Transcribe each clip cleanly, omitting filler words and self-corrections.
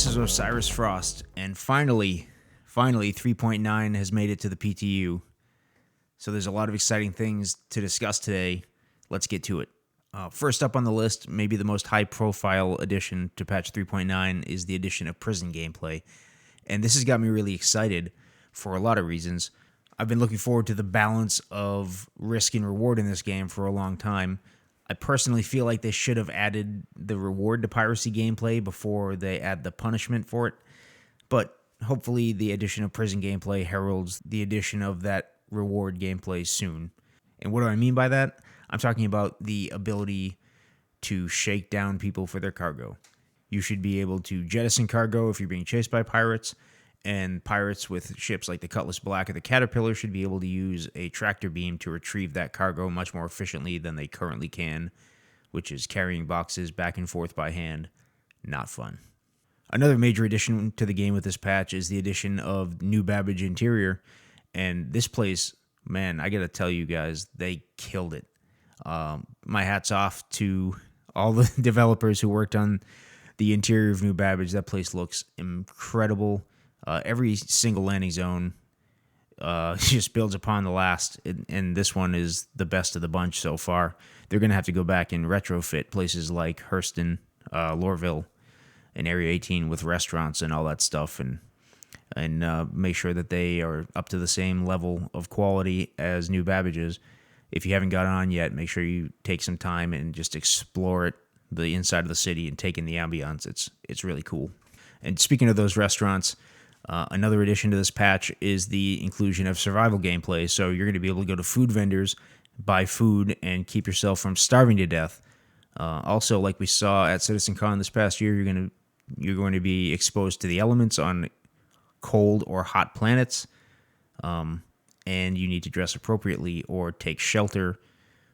This is Osiris Frost, and finally 3.9 has made it to the PTU. So there's a lot of exciting things to discuss today. Let's get to it. First up on the list, maybe the most high-profile addition to patch 3.9 is the addition of prison gameplay. And this has got me really excited for a lot of reasons. I've been looking forward to the balance of risk and reward in this game for a long time. I personally feel like they should have added the reward to piracy gameplay before they add the punishment for it. But hopefully the addition of prison gameplay heralds the addition of that reward gameplay soon. And what do I mean by that? I'm talking about the ability to shake down people for their cargo. You should be able to jettison cargo if you're being chased by pirates, and pirates with ships like the Cutlass Black or the Caterpillar should be able to use a tractor beam to retrieve that cargo much more efficiently than they currently can, which is carrying boxes back and forth by hand. Not fun. Another major addition to the game with this patch is the addition of new Babbage interior, and this place, man, I gotta tell you guys, they killed it. My hat's off to all the developers who worked on the interior of New Babbage. That place looks incredible. Every single landing zone just builds upon the last, and this one is the best of the bunch so far. They're going to have to go back and retrofit places like Hurston, Lorville, and Area 18 with restaurants and all that stuff, and make sure that they are up to the same level of quality as New Babbage is. If you haven't got on yet, make sure you take some time and just explore it, the inside of the city, and take in the ambiance. It's really cool. And speaking of those restaurants, another addition to this patch is the inclusion of survival gameplay. So you're going to be able to go to food vendors, buy food, and keep yourself from starving to death. Also, like we saw at CitizenCon this past year, you're going to be exposed to the elements on cold or hot planets, and you need to dress appropriately or take shelter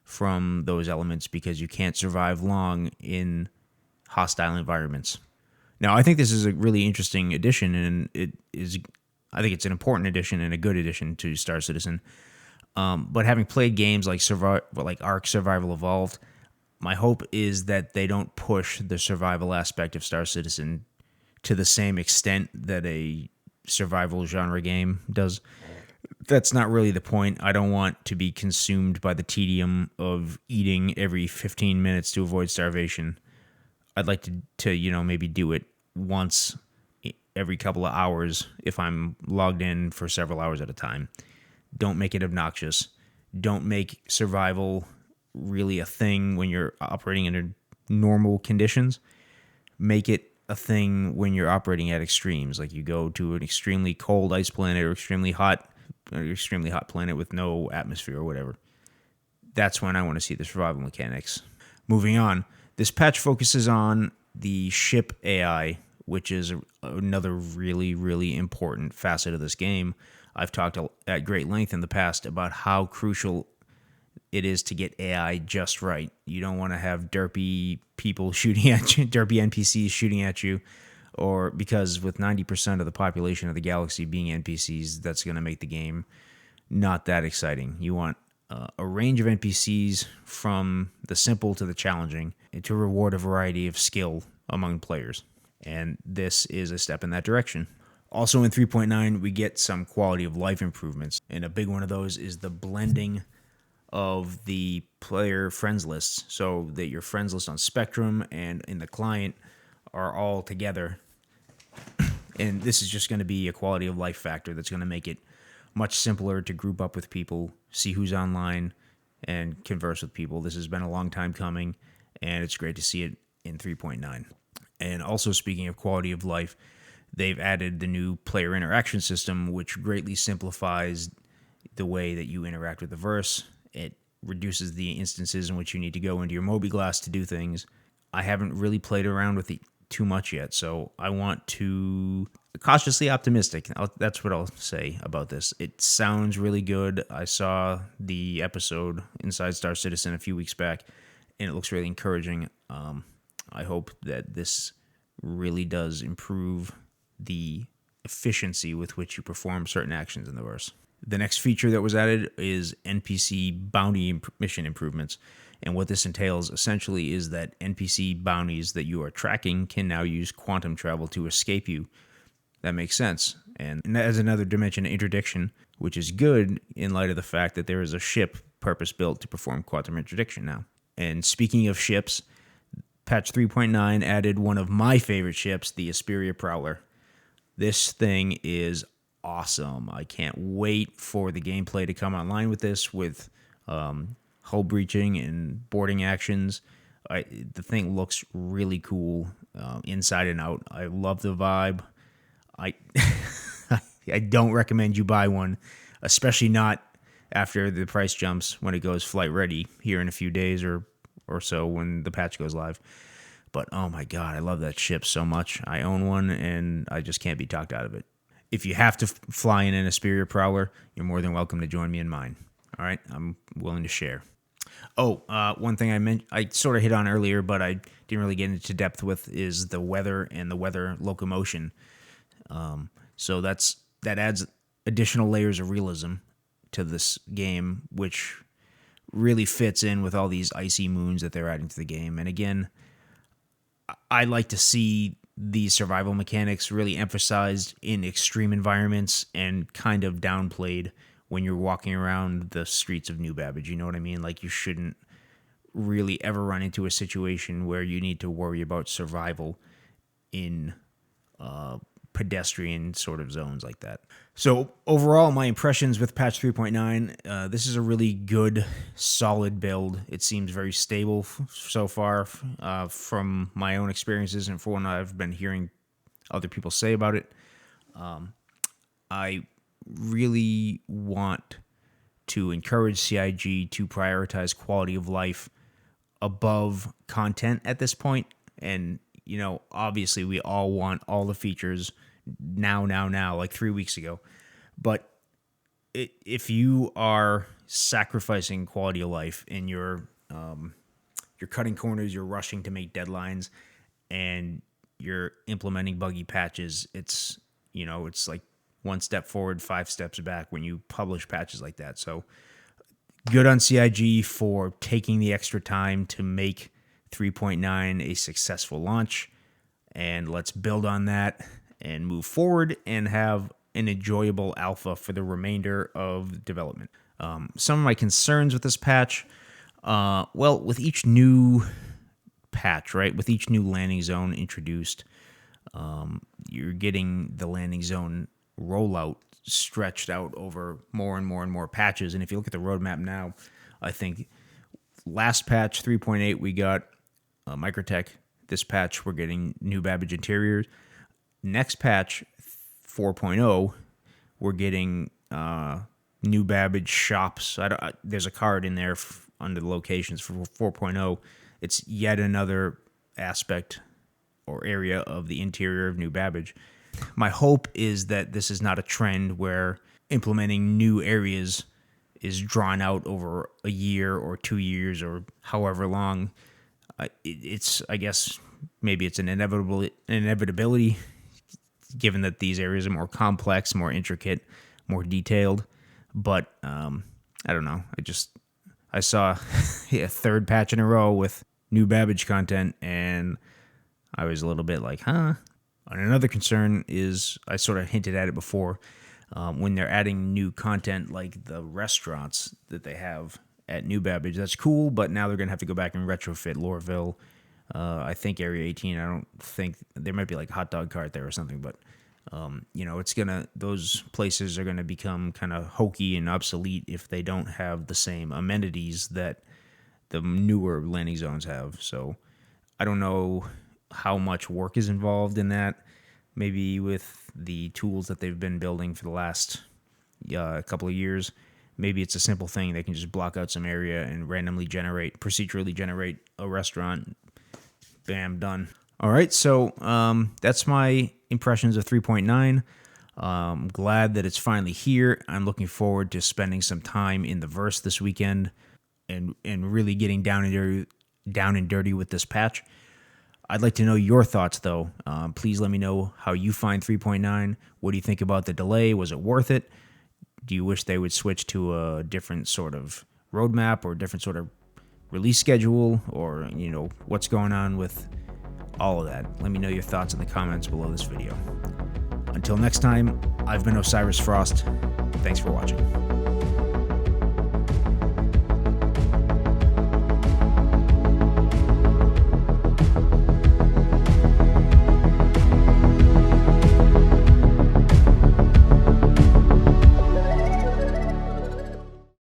from those elements because you can't survive long in hostile environments. Now, I think this is a really interesting addition, and I think it's an important addition and a good addition to Star Citizen. But having played games like Ark Survival Evolved, my hope is that they don't push the survival aspect of Star Citizen to the same extent that a survival genre game does. That's not really the point. I don't want to be consumed by the tedium of eating every 15 minutes to avoid starvation. I'd like to maybe do it once every couple of hours if I'm logged in for several hours at a time. Don't make it obnoxious. Don't make survival really a thing when you're operating under normal conditions. Make it a thing when you're operating at extremes, like you go to an extremely cold ice planet or extremely hot planet with no atmosphere or whatever. That's when I want to see the survival mechanics. Moving on, this patch focuses on the ship AI, which is another really, really important facet of this game. I've talked at great length in the past about how crucial it is to get AI just right. You don't want to have derpy people shooting at you, derpy NPCs shooting at you, or because with 90% of the population of the galaxy being NPCs, that's going to make the game not that exciting. You want a range of NPCs from the simple to the challenging and to reward a variety of skill among players. And this is a step in that direction. Also in 3.9, we get some quality of life improvements. And a big one of those is the blending of the player friends lists, so that your friends list on Spectrum and in the client are all together. And this is just going to be a quality of life factor that's going to make it much simpler to group up with people, see who's online, and converse with people. This has been a long time coming, and it's great to see it in 3.9. And also, speaking of quality of life, they've added the new player interaction system, which greatly simplifies the way that you interact with the verse. It reduces the instances in which you need to go into your mobiGlass to do things. I haven't really played around with it too much yet, so I want to cautiously optimistic. That's what I'll say about this. It sounds really good. I saw the episode Inside Star Citizen a few weeks back, and it looks really encouraging. I hope that this really does improve the efficiency with which you perform certain actions in the verse. The next feature that was added is NPC bounty mission improvements. And what this entails essentially is that NPC bounties that you are tracking can now use quantum travel to escape you. That makes sense. And that has another dimension of interdiction, which is good in light of the fact that there is a ship purpose-built to perform quantum interdiction now. And speaking of ships, patch 3.9 added one of my favorite ships, the Prowler. This thing is awesome. I can't wait for the gameplay to come online with this, with hull breaching and boarding actions. The thing looks really cool inside and out. I love the vibe. I I don't recommend you buy one, especially not after the price jumps when it goes flight ready here in a few days or so when the patch goes live. But oh my god, I love that ship so much. I own one and I just can't be talked out of it. If you have to fly in an Asperia Prowler, you're more than welcome to join me in mine. All right, I'm willing to share. Oh, one thing I sort of hit on earlier, but I didn't really get into depth with, is the weather and the weather locomotion. So that adds additional layers of realism to this game, which really fits in with all these icy moons that they're adding to the game. And again, I like to see these survival mechanics really emphasized in extreme environments and kind of downplayed when you're walking around the streets of New Babbage. You know what I mean? Like, you shouldn't really ever run into a situation where you need to worry about survival in pedestrian sort of zones like that. So overall, my impressions with patch 3.9, this is a really good, solid build. It seems very stable so far from my own experiences and from what I've been hearing other people say about it. I really want to encourage CIG to prioritize quality of life above content at this point. And, you know, obviously we all want all the features now, like 3 weeks ago. But if you are sacrificing quality of life and you're cutting corners, you're rushing to make deadlines, and you're implementing buggy patches, it's like one step forward, 5 steps back when you publish patches like that. So good on CIG for taking the extra time to make 3.9 a successful launch. And let's build on that and move forward and have an enjoyable alpha for the remainder of development. Some of my concerns with this patch, with each new patch, right, with each new landing zone introduced, you're getting the landing zone rollout stretched out over more and more and more patches. And if you look at the roadmap now, I think last patch 3.8 we got Microtech. This patch we're getting New Babbage interiors. Next patch 4.0 we're getting New Babbage shops. There's a card in there under the locations for 4.0. It's yet another aspect or area of the interior of New Babbage. My hope is that this is not a trend where implementing new areas is drawn out over a year or 2 years or however long. It's, I guess, maybe it's an inevitability, given that these areas are more complex, more intricate, more detailed. But I don't know. I saw a third patch in a row with New Babbage content, and I was a little bit like, huh? And another concern is, I sort of hinted at it before, when they're adding new content like the restaurants that they have at New Babbage. That's cool, but now they're going to have to go back and retrofit Loreville. I think Area 18, I don't think, there might be like a hot dog cart there or something, but those places are going to become kind of hokey and obsolete if they don't have the same amenities that the newer landing zones have. So I don't know how much work is involved in that. Maybe with the tools that they've been building for the last couple of years, maybe it's a simple thing. They can just block out some area and procedurally generate a restaurant. Bam, done. All right, so that's my impressions of 3.9. I'm glad that it's finally here. I'm looking forward to spending some time in the verse this weekend and really getting down and dirty with this patch. I'd like to know your thoughts, though. Please let me know how you find 3.9. What do you think about the delay? Was it worth it? Do you wish they would switch to a different sort of roadmap or different sort of release schedule, or what's going on with all of that. Let me know your thoughts in the comments below this video. Until next time, I've been Osiris Frost. Thanks for watching.